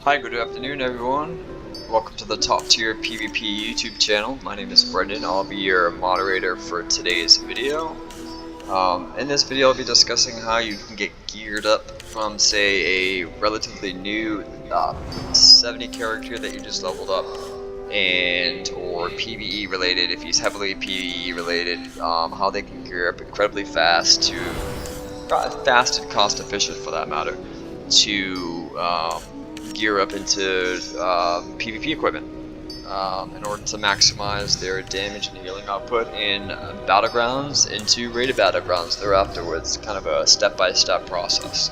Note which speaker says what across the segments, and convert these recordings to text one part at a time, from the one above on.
Speaker 1: Hi, good afternoon everyone. Welcome to the top tier PvP YouTube channel. My name is Brendan. I'll be your moderator for today's video. In this video I'll be discussing how you can get geared up from, say, a relatively new 70 character that you just leveled up, or PvE related, if he's heavily PvE related, how they can gear up incredibly fast and cost efficient for that matter, to gear up into PvP equipment in order to maximize their damage and healing output in battlegrounds into rated battlegrounds thereafter. It's kind of a step-by-step process.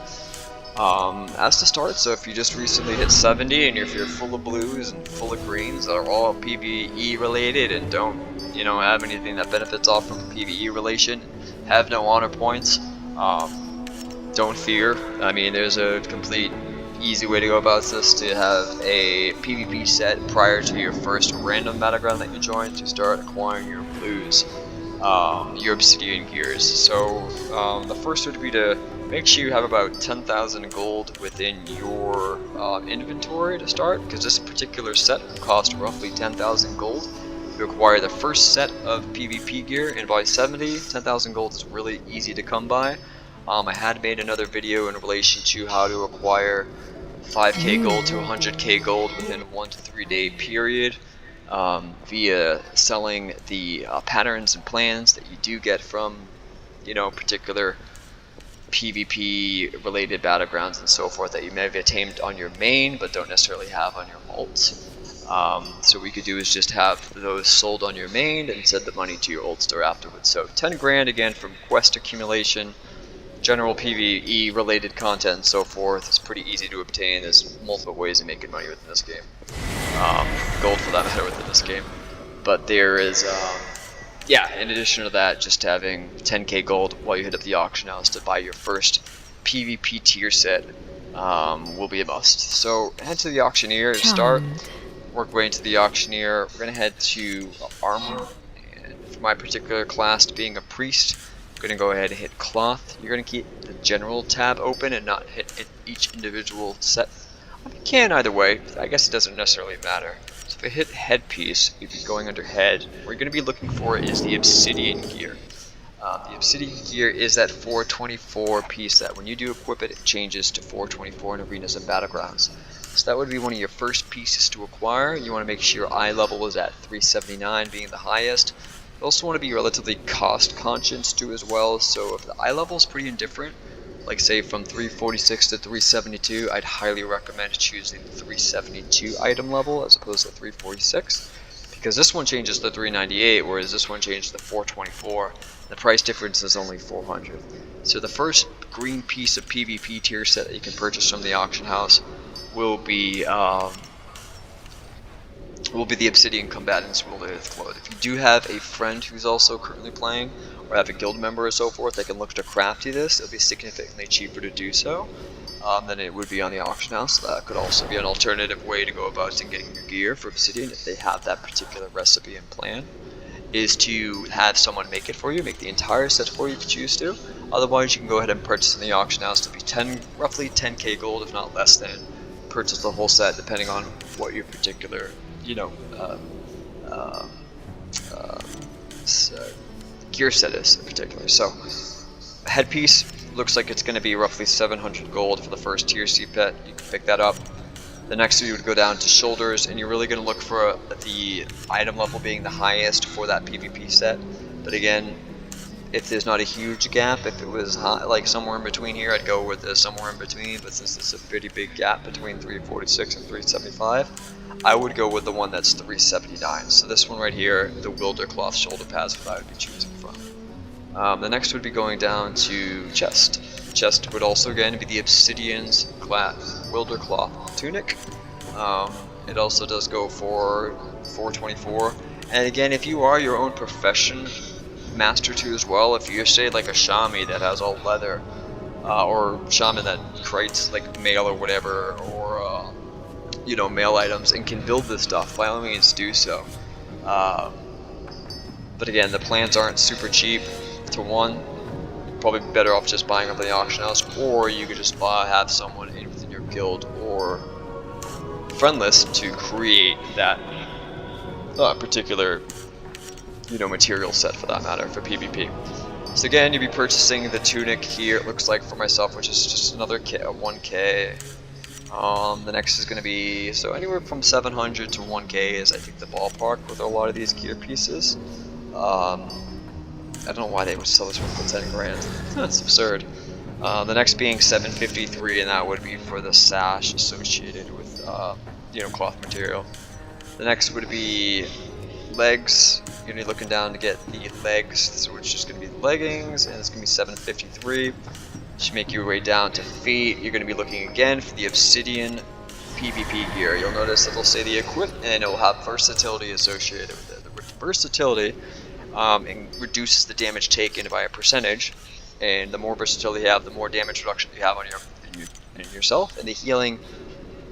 Speaker 1: As to start, so if you just recently hit 70 and if you're full of blues and full of greens that are all PvE related and don't have anything that benefits off from PvE relation, have no honor points, don't fear. I mean, there's a complete easy way to go about this: to have a PVP set prior to your first random battleground that you join to start acquiring your blues, your obsidian gears. So the first would be to make sure you have about 10,000 gold within your inventory to start, because this particular set will cost roughly 10,000 gold to acquire the first set of PvP gear, and by 10,000 gold is really easy to come by. I had made another video in relation to how to acquire 5k gold to 100k gold within 1 to 3 day period via selling the patterns and plans that you do get from particular PvP related battlegrounds and so forth that you may have attained on your main but don't necessarily have on your ults. So what we could do is just have those sold on your main and send the money to your ults there afterwards. So 10 grand again from quest accumulation, general PvE related content and so forth. It's pretty easy to obtain. There's multiple ways of making money within this game, gold for that matter within this game. But there is in addition to that, just having 10k gold while you hit up the auction house to buy your first PvP tier set will be a must. So head to the auctioneer to start, work way into the auctioneer. We're going to head to armor, and for my particular class, being a priest, I'm going to go ahead and hit cloth. You're going to keep the general tab open and not hit each individual set. I mean, you can either way. I guess it doesn't necessarily matter. So if I hit headpiece, you'd be going under head. What you're going to be looking for is the obsidian gear. The obsidian gear is that 424 piece that when you do equip it, it changes to 424 in arenas and battlegrounds. So that would be one of your first pieces to acquire. You want to make sure your eye level is at 379 being the highest. You also want to be relatively cost conscious too as well. So if the eye level is pretty indifferent, like say from 346 to 372, I'd highly recommend choosing the 372 item level as opposed to 346, because this one changes to 398 whereas this one changes to 424. The price difference is only 400. So the first green piece of PvP tier set that you can purchase from the auction house will be the Obsidian Combatant's Related Cloth. If you do have a friend who's also currently playing, or have a guild member or so forth, they can look to craft you this. It'll be significantly cheaper to do so than it would be on the auction house. So that could also be an alternative way to go about getting your gear for Obsidian if they have that particular recipe and plan, is to have someone make it for you, make the entire set for you if you choose to. Otherwise you can go ahead and purchase in the auction house to be roughly 10k gold, if not less than. Purchase the whole set depending on what your particular gear set is in particular. So a headpiece looks like it's going to be roughly 700 gold for the first tier C pet. You can pick that up. The next you would go down to shoulders, and you're really going to look for the item level being the highest for that PvP set. But again, if there's not a huge gap, if it was like somewhere in between here, I'd go with somewhere in between. But since it's a pretty big gap between 346 and 375, I would go with the one that's 379. So this one right here, the Wilder Cloth shoulder pads, is what I would be choosing from. The next would be going down to chest. Chest would also again be the Obsidian's Wilder Cloth tunic. It also does go for 424. And again, if you are your own profession master too as well, if you're say like a Shami that has all leather, or Shaman that creates like mail or whatever, or mail items and can build this stuff, by all means do so. But again, the plans aren't super cheap. To one, probably better off just buying up the auction house, or you could just have someone within your guild or friend list to create that particular material set, for that matter, for PvP. So again, you'll be purchasing the tunic here, it looks like, for myself, which is just another 1k. The next is going to be, so anywhere from 700 to 1k is, I think, the ballpark with a lot of these gear pieces. I don't know why they would sell this one for 10 grand. That's absurd. The next being 753, and that would be for the sash associated with cloth material. The next would be legs. You're going to be looking down to get the legs, which is going to be the leggings, and it's going to be 753. Should make your way down to feet. You're going to be looking again for the Obsidian PvP gear. You'll notice it'll say the equip, and it will have versatility associated with it. The versatility reduces the damage taken by a percentage, and the more versatility you have, the more damage reduction you have on yourself, and the healing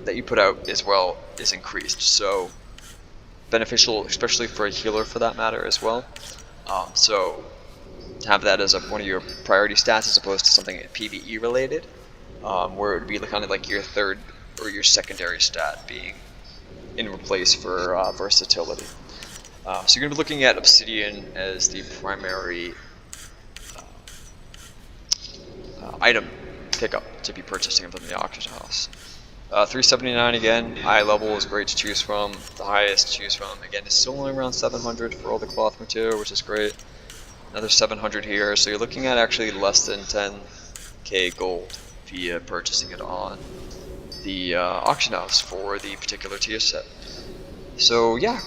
Speaker 1: that you put out as well is increased. So beneficial, especially for a healer, for that matter, as well. So have that as one of your priority stats as opposed to something PvE related, where it would be kind of like your third or your secondary stat being in place for versatility. So you're going to be looking at Obsidian as the primary item pickup to be purchasing from the auction house. 379 again, eye level is great to choose from. The highest to choose from, again, is still only around 700 for all the cloth material, which is great. Another 700 here, so you're looking at actually less than 10k gold via purchasing it on the auction house for the particular tier set. So yeah,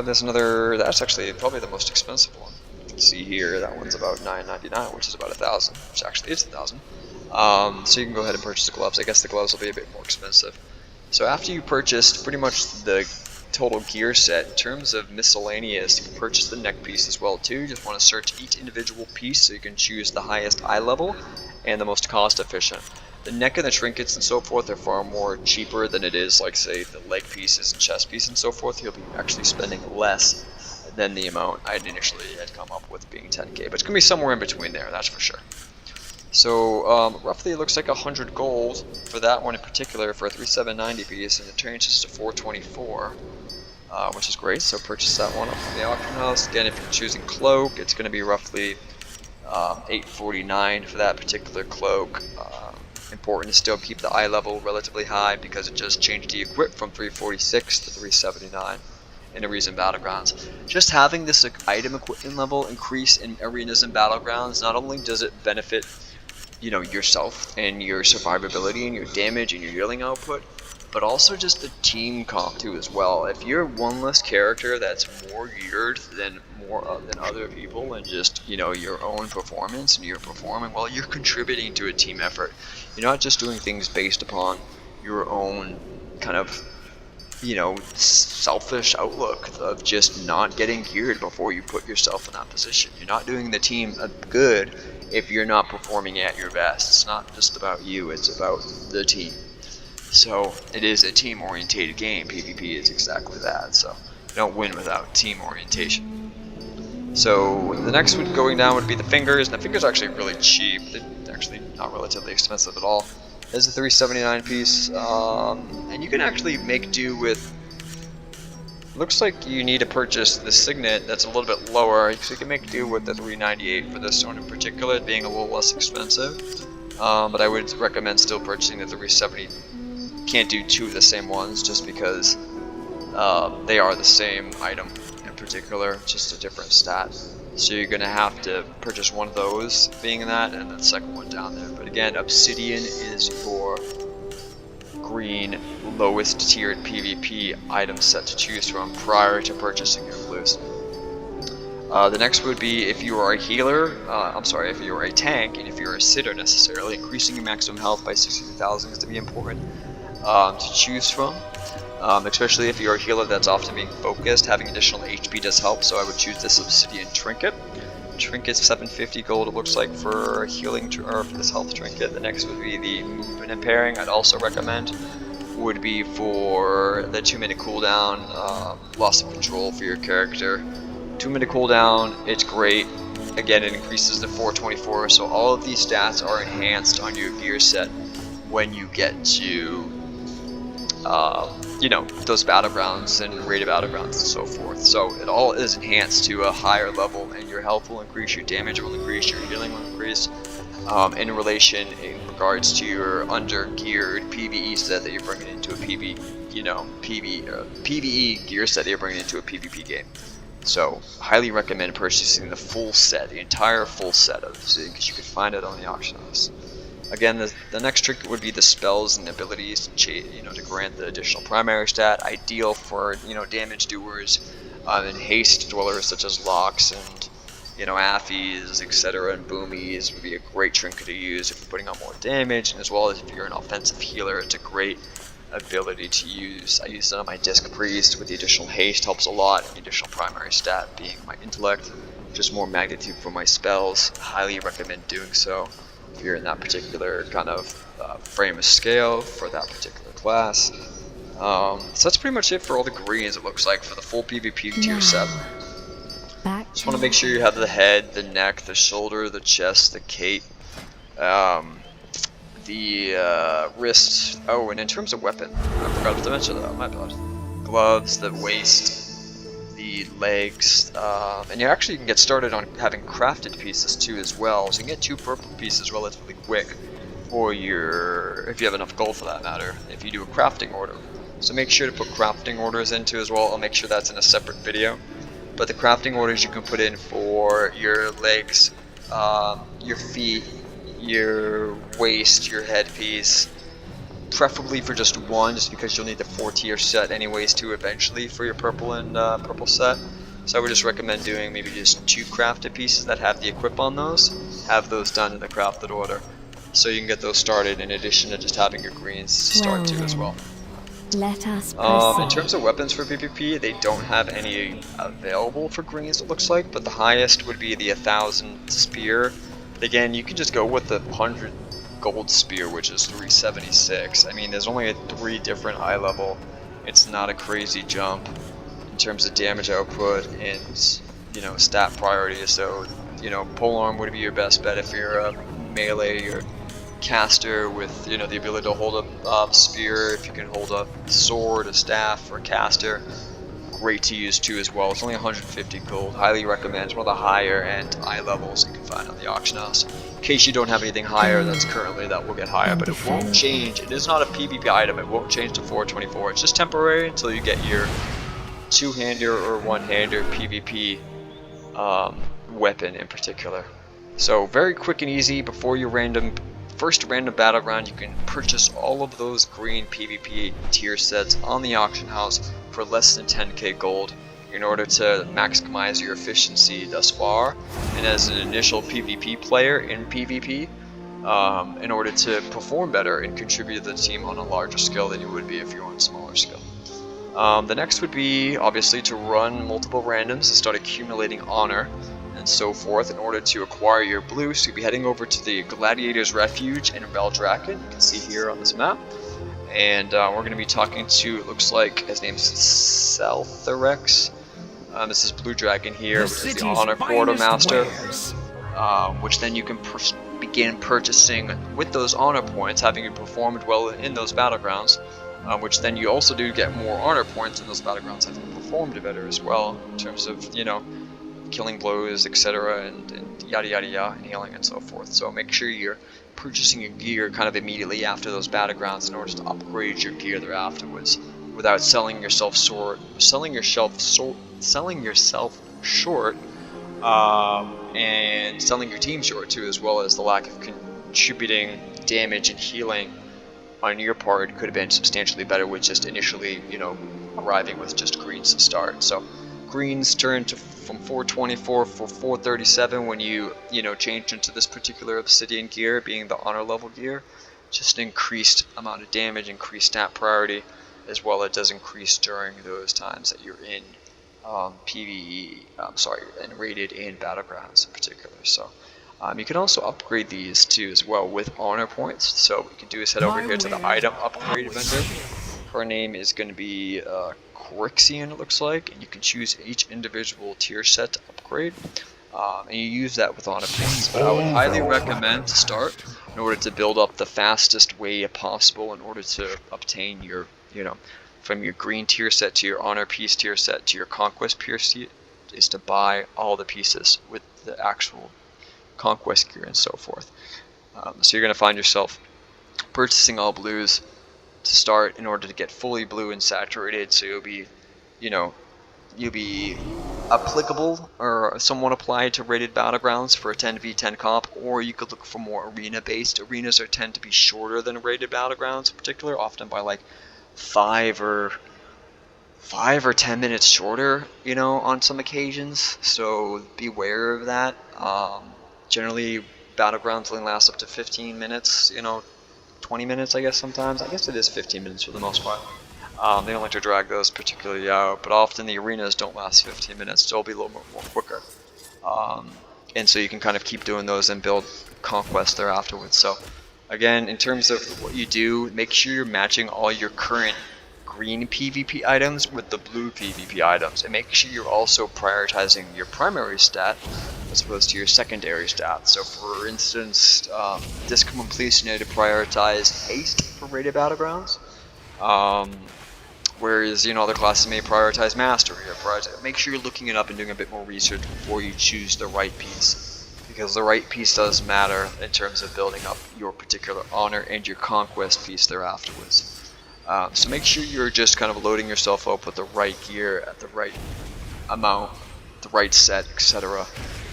Speaker 1: there's another, that's actually probably the most expensive one. You can see here, that one's about 999, which is about 1,000, which actually is 1,000. So you can go ahead and purchase the gloves. I guess the gloves will be a bit more expensive. So after you purchased pretty much the total gear set, in terms of miscellaneous, you can purchase the neck piece as well too. You just want to search each individual piece so you can choose the highest eye level and the most cost efficient. The neck and the trinkets and so forth are far more cheaper than it is, like, say, the leg pieces and chest piece and so forth. You'll be actually spending less than the amount I initially had come up with, being 10k, but it's going to be somewhere in between there, that's for sure. So roughly it looks like 100 gold for that one in particular for a 3790 piece, and it changes to 424, which is great. So purchase that one up from the auction house. Again, if you're choosing cloak, it's going to be roughly 849 for that particular cloak. Important to still keep the eye level relatively high because it just changed the equip from 346 to 379 in arenas and battlegrounds. Just having this item equipment level increase in arenas and battlegrounds, not only does it benefit yourself and your survivability and your damage and your healing output, but also just the team comp too as well. If you're one less character that's more geared than other people and just your own performance, and you're performing well, you're contributing to a team effort. You're not just doing things based upon your own kind of selfish outlook of just not getting geared before you put yourself in that position. You're not doing the team good if you're not performing at your best. It's not just about you, it's about the team. So it is a team orientated game. PvP is exactly that. So you don't win without team orientation. So the next one going down would be the fingers. And the fingers are actually really cheap. They're actually not relatively expensive at all. There's a 379 piece, and you can actually make do with, looks like you need to purchase the signet that's a little bit lower, so you can make do with the 398 for this one in particular, being a little less expensive. But I would recommend still purchasing the 370. Can't do two of the same ones just because they are the same item in particular, just a different stat. So you're going to have to purchase one of those being that, and then the second one down there. But again, Obsidian is your green lowest tiered PvP item set to choose from prior to purchasing your blues. The next would be if you are a healer, if you are a tank, and if you're a sitter necessarily, increasing your maximum health by 62,000 is to be important to choose from. Especially if you're a healer that's often being focused, having additional HP does help, so I would choose this Obsidian Trinket. Trinket's 750 gold, it looks like, for healing or for this health trinket. The next would be the movement impairing. I'd also recommend would be for the 2-minute cooldown, loss of control for your character. 2-minute cooldown, it's great. Again, it increases to 424, so all of these stats are enhanced on your gear set when you get to you know, those battlegrounds and rated battlegrounds and so forth. So it all is enhanced to a higher level, and your health will increase, your damage will increase, your healing will increase, in regards to your under-geared PvE set that you're bringing into a PvE gear set that you're bringing into a PvP game. So highly recommend purchasing the full set, the entire full set of Obsidian, because you can find it on the auction house. Again, the next trick would be the spells and abilities, to grant the additional primary stat, ideal for damage doers and haste dwellers such as locks and Affies, etc. and boomies would be a great trinket to use if you're putting on more damage, and as well as if you're an offensive healer, it's a great ability to use. I use it on my Disc Priest with the additional haste, helps a lot, and the additional primary stat being my intellect, just more magnitude for my spells. Highly recommend doing so if you're in that particular kind of frame of scale for that particular class. So that's pretty much it for all the greens, it looks like, for the full PvP tier 7. Just want to make sure you have the head, the neck, the shoulder, the chest, the cape, the wrist. Oh, and in terms of weapon, I forgot to mention that, my bad. Gloves, the waist, the legs, and you actually can get started on having crafted pieces too as well. So you can get 2 purple pieces relatively quick for if you have enough gold for that matter, if you do a crafting order. So make sure to put crafting orders into as well. I'll make sure that's in a separate video. But the crafting orders you can put in for your legs, your feet, your waist, your headpiece, preferably for just 1, just because you'll need the 4-tier set anyways too eventually for your purple and purple set. So I would just recommend doing maybe just 2 crafted pieces that have the equip on those. Have those done in the crafted order, so you can get those started in addition to just having your greens to start too as well.
Speaker 2: Let us proceed.
Speaker 1: In terms of weapons for PvP, they don't have any available for greens, it looks like, but the highest would be the 1000 spear. Again, you can just go with the 100 gold spear, which is 376. I mean, there's only 3 different eye level. It's not a crazy jump in terms of damage output and stat priority. So polearm would be your best bet if you're a melee or caster with the ability to hold a spear. If you can hold a sword, a staff, or a caster, great to use too as well. It's only 150 gold. Highly recommend. It's one of the higher end eye levels you can find on the auction house. In case you don't have anything higher, that will get higher, but it won't change. It is not a PvP item. It won't change to 424. It's just temporary until you get your 2-hander or 1-hander PvP weapon in particular. So very quick and easy. Before your first random battleground, you can purchase all of those green PvP tier sets on the auction house for less than 10k gold in order to maximize your efficiency thus far, and as an initial PvP player in PvP, in order to perform better and contribute to the team on a larger scale than you would be if you were on a smaller scale. The next would be obviously to run multiple randoms and start accumulating honor and so forth in order to acquire your blue. So you'll be heading over to the Gladiator's Refuge in Valdraken, you can see here on this map, and we're going to be talking to, it looks like his name's Saltherex. This is Blue Dragon here, which is the Honor Quartermaster, which then you can begin purchasing with those honor points, having you performed well in those battlegrounds, which then you also do get more honor points in those battlegrounds having performed better as well, in terms of killing blows, etc., and yada yada yada, and healing and so forth. So make sure you're purchasing your gear kind of immediately after those battlegrounds in order to upgrade your gear there afterwards, without selling yourself short, and selling your team short too, as well as the lack of contributing damage and healing on your part could have been substantially better with just initially, arriving with just greens to start. So greens turn from 424 for 437 when you change into this particular obsidian gear, being the honor level gear. Just an increased amount of damage, increased stat priority, as well. It does increase during those times that you're in PvE, and rated in battlegrounds in particular. So you can also upgrade these too as well with honor points. So what you can do is head over here to the item upgrade vendor. Her name is going to be Crixian, it looks like, and you can choose each individual tier set to upgrade, and you use that with honor points. But I would highly recommend to start in order to build up the fastest way possible in order to obtain your you know, from your green tier set to your honor piece tier set to your conquest tier set, is to buy all the pieces with the actual conquest gear and so forth. So you're going to find yourself purchasing all blues to start in order to get fully blue and saturated, so you'll be, you know, you'll be applicable or somewhat applied to rated battlegrounds for a 10v10 comp, or you could look for more arena based. Arenas tend to be shorter than rated battlegrounds in particular, often by like 5 or 10 minutes shorter, you know, on some occasions, so beware of that. Generally battlegrounds only last up to 15 minutes, you know, 20 minutes I guess sometimes. I guess it is 15 minutes for the most part. They don't like to drag those particularly out, but often the arenas don't last 15 minutes, so they'll be a little more quicker. And so you can kind of keep doing those and build conquest there afterwards. So again, in terms of what you do, make sure you're matching all your current green PvP items with the blue PvP items, and make sure you're also prioritizing your primary stat as opposed to your secondary stat. So for instance, Disc Completion, you need to prioritize haste for rated battlegrounds, whereas, you know, other classes may prioritize mastery or make sure you're looking it up and doing a bit more research before you choose the right piece, because the right piece does matter in terms of building up your particular honor and your conquest piece there afterwards. So make sure you're just kind of loading yourself up with the right gear at the right amount, the right set, etc.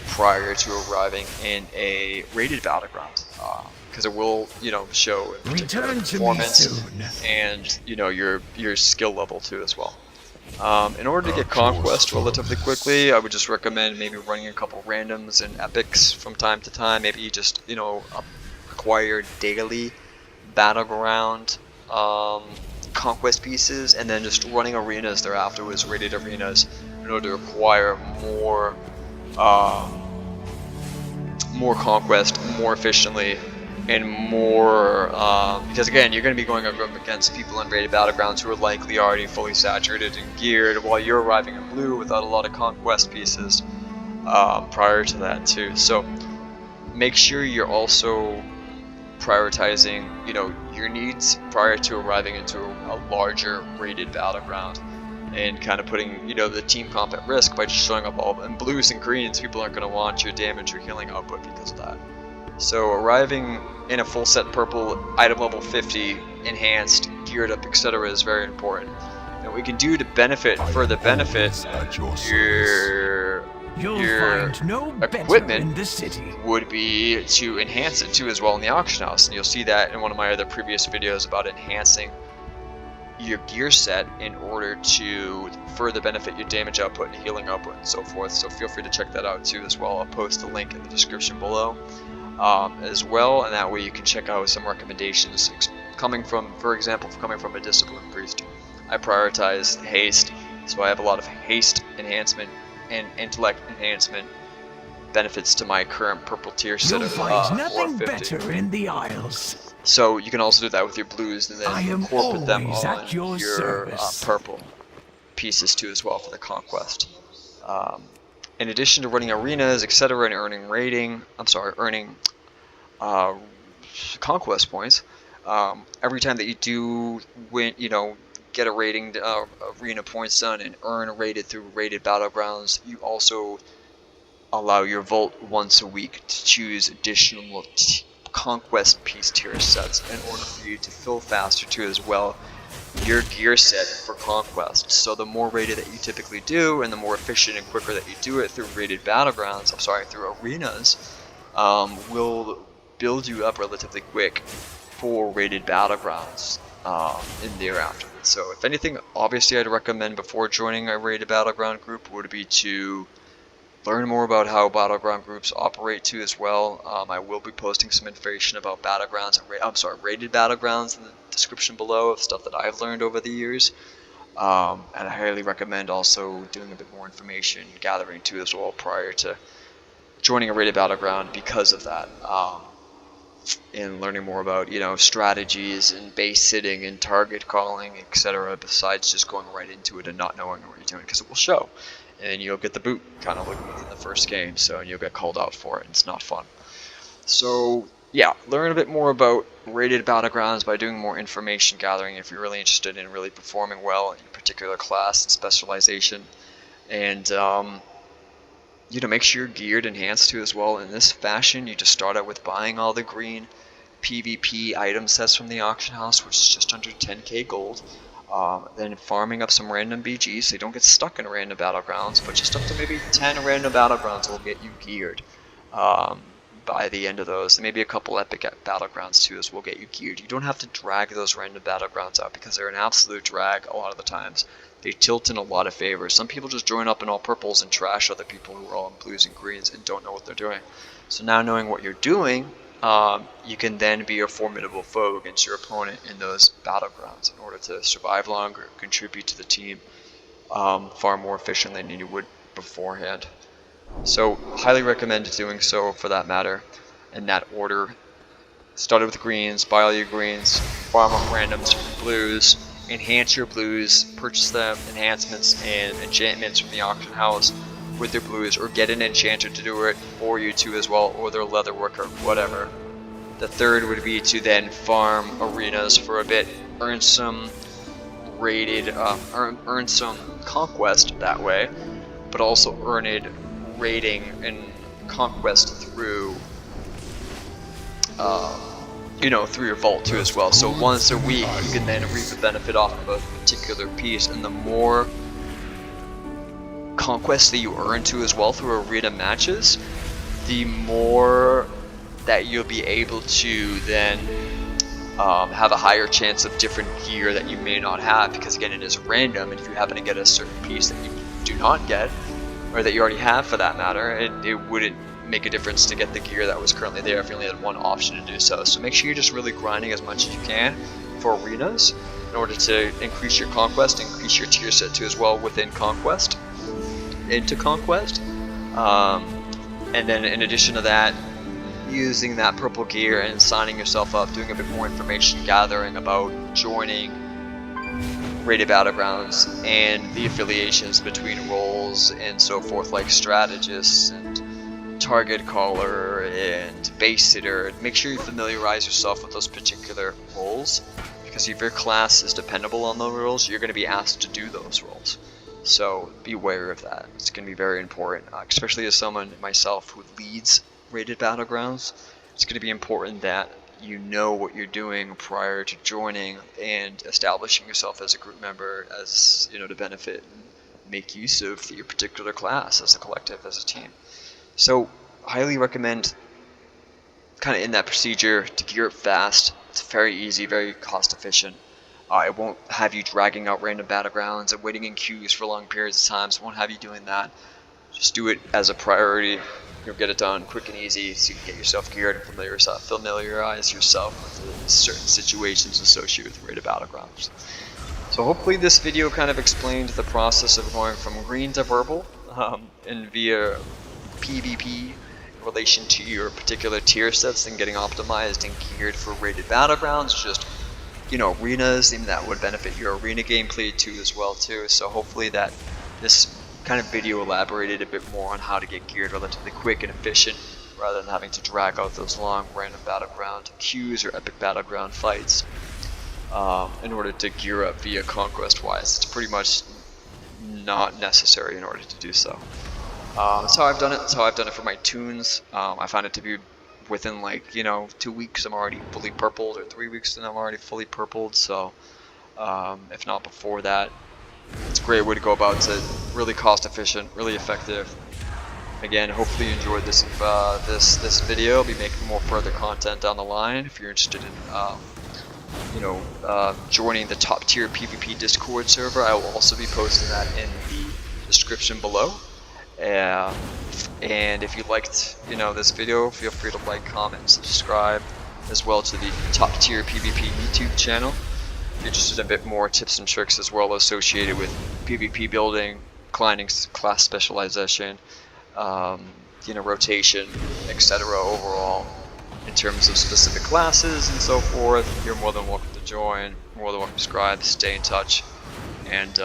Speaker 1: prior to arriving in a rated battleground, because it will, you know, show in particular performance and, you know, your skill level too as well. In order to get conquest relatively quickly, I would just recommend maybe running a couple randoms and epics from time to time. Maybe you just, you know, acquire daily battleground conquest pieces, and then just running arenas there afterwards, rated arenas, in order to acquire more conquest more efficiently and more, because again, you're going to be going up against people in rated battlegrounds who are likely already fully saturated and geared, while you're arriving in blue without a lot of conquest pieces prior to that too. So make sure you're also prioritizing, you know, your needs prior to arriving into a larger rated battleground, and kind of putting, you know, the team comp at risk by just showing up all in blues and greens. People aren't going to want your damage or healing output because of that. So arriving in a full set purple, item level 50, enhanced, geared up, etc. is very important. And what we can do to further benefit your equipment in the city would be to enhance it too as well in the auction house, and you'll see that in one of my other previous videos about enhancing your gear set in order to further benefit your damage output and healing output and so forth. So feel free to check that out too as well. I'll post the link in the description below as well, and that way you can check out some recommendations coming from, for example, coming from a discipline priest. I prioritize haste, so I have a lot of haste enhancement and intellect enhancement benefits to my current purple tier set of 450.
Speaker 3: Better in the Isles.
Speaker 1: So you can also do that with your blues, and then incorporate them on your purple pieces too as well for the conquest. In addition to running arenas, etc., and earning conquest points, every time that you do win, you know, get a rating arena points done and earn rated through rated battlegrounds, you also allow your vault once a week to choose additional conquest piece tier sets in order for you to fill faster too as well your gear set for conquest. So the more rated that you typically do, and the more efficient and quicker that you do it through rated battlegrounds, through arenas, will build you up relatively quick for rated battlegrounds in thereafter. So if anything, obviously I'd recommend before joining a rated battleground group would be to learn more about how battleground groups operate too as well. I will be posting some information about battlegrounds and rated battlegrounds in the description below of stuff that I've learned over the years. And I highly recommend also doing a bit more information gathering too as well prior to joining a rated battleground because of that. And learning more about, you know, strategies and base sitting and target calling, etc., besides just going right into it and not knowing what you're doing, because it will show. And you'll get the boot kind of like within the first game, so you'll get called out for it, and it's not fun. So yeah, learn a bit more about rated battlegrounds by doing more information gathering if you're really interested in really performing well in your particular class and specialization. And make sure you're geared enhanced too as well. In this fashion, you just start out with buying all the green PvP item sets from the auction house, which is just under 10k gold. Then farming up some random BGs so you don't get stuck in random battlegrounds, but just up to maybe 10 random battlegrounds will get you geared by the end of those. And maybe a couple epic battlegrounds too as will get you geared. You don't have to drag those random battlegrounds out because they're an absolute drag a lot of the times. They tilt in a lot of favor. Some people just join up in all purples and trash other people who are all in blues and greens and don't know what they're doing. So now knowing what you're doing, you can then be a formidable foe against your opponent in those battlegrounds in order to survive longer, contribute to the team far more efficiently than you would beforehand. So highly recommend doing so for that matter in that order. Start with greens, buy all your greens, farm up randoms from blues, enhance your blues, purchase them enhancements and enchantments from the auction house with their blues, or get an enchanter to do it for you too as well, or their leatherworker, whatever. The third would be to then farm arenas for a bit, earn some rated, earn some conquest that way, but also earn it rating and conquest through through your vault too as well. So once a week you can then reap the benefit off of a particular piece, and the more conquest that you earn too as well through arena matches, the more that you'll be able to then have a higher chance of different gear that you may not have, because again it is random, and if you happen to get a certain piece that you do not get, or that you already have for that matter, it wouldn't make a difference to get the gear that was currently there if you only had one option to do so. So make sure you're just really grinding as much as you can for arenas in order to increase your conquest, increase your tier set too as well within conquest, into conquest. And then in addition to that, using that purple gear and signing yourself up, doing a bit more information gathering about joining rated battlegrounds and the affiliations between roles and so forth, like strategists and target caller and base hitter. Make sure you familiarize yourself with those particular roles, because if your class is dependable on those roles, you're going to be asked to do those roles. So be aware of that. It's going to be very important, especially as someone myself who leads rated battlegrounds. It's going to be important that you know what you're doing prior to joining and establishing yourself as a group member, as to benefit and make use of your particular class as a collective, as a team. So highly recommend kind of in that procedure to gear up fast. It's very easy, very cost efficient. It won't have you dragging out random battlegrounds and waiting in queues for long periods of time. So it won't have you doing that. Just do it as a priority. You'll get it done quick and easy, so you can get yourself geared and familiarize yourself with the certain situations associated with rated battlegrounds. So hopefully this video kind of explained the process of going from green to purple and via PvP in relation to your particular tier sets and getting optimized and geared for rated battlegrounds. Just arenas, and that would benefit your arena gameplay too as well too. So hopefully that this kind of video elaborated a bit more on how to get geared relatively quick and efficient, rather than having to drag out those long random battleground queues or epic battleground fights in order to gear up via conquest wise. It's pretty much not necessary in order to do so. That's how I've done it. That's how I've done it for my tunes. I found it to be within 2 weeks I'm already fully purpled, or 3 weeks and I'm already fully purpled. So if not before that, it's a great way to go about it. Really cost efficient, really effective. Again, hopefully you enjoyed this this video. I'll be making more further content down the line. If you're interested in joining the top tier PvP Discord server, I will also be posting that in the description below. And if you liked this video, feel free to like, comment, subscribe as well to the top tier PvP YouTube channel. If you're interested in a bit more tips and tricks as well associated with PvP building, class specialization, rotation, etc. overall in terms of specific classes and so forth, you're more than welcome to join, more than welcome to subscribe, stay in touch. And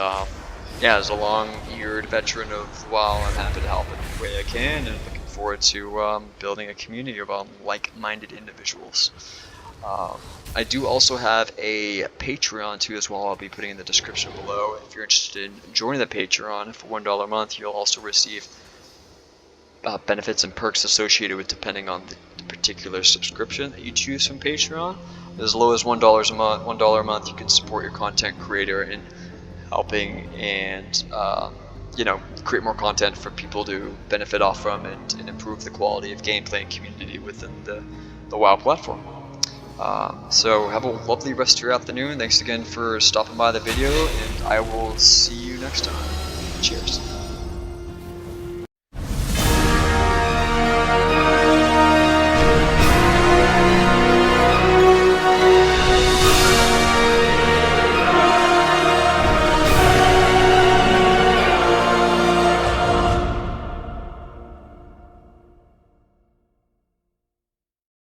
Speaker 1: as a long-eared veteran of WoW, I'm happy to help in any way I can, and looking forward to building a community of like-minded individuals. I do also have a Patreon too as well. I'll be putting in the description below. If you're interested in joining the Patreon for $1 a month, you'll also receive benefits and perks associated with depending on the particular subscription that you choose from Patreon. As low as $1 a month, $1 a month, you can support your content creator in helping and create more content for people to benefit off from and improve the quality of gameplay and community within the WoW platform. So have a lovely rest of your afternoon. Thanks again for stopping by the video, and I will see you next time. Cheers.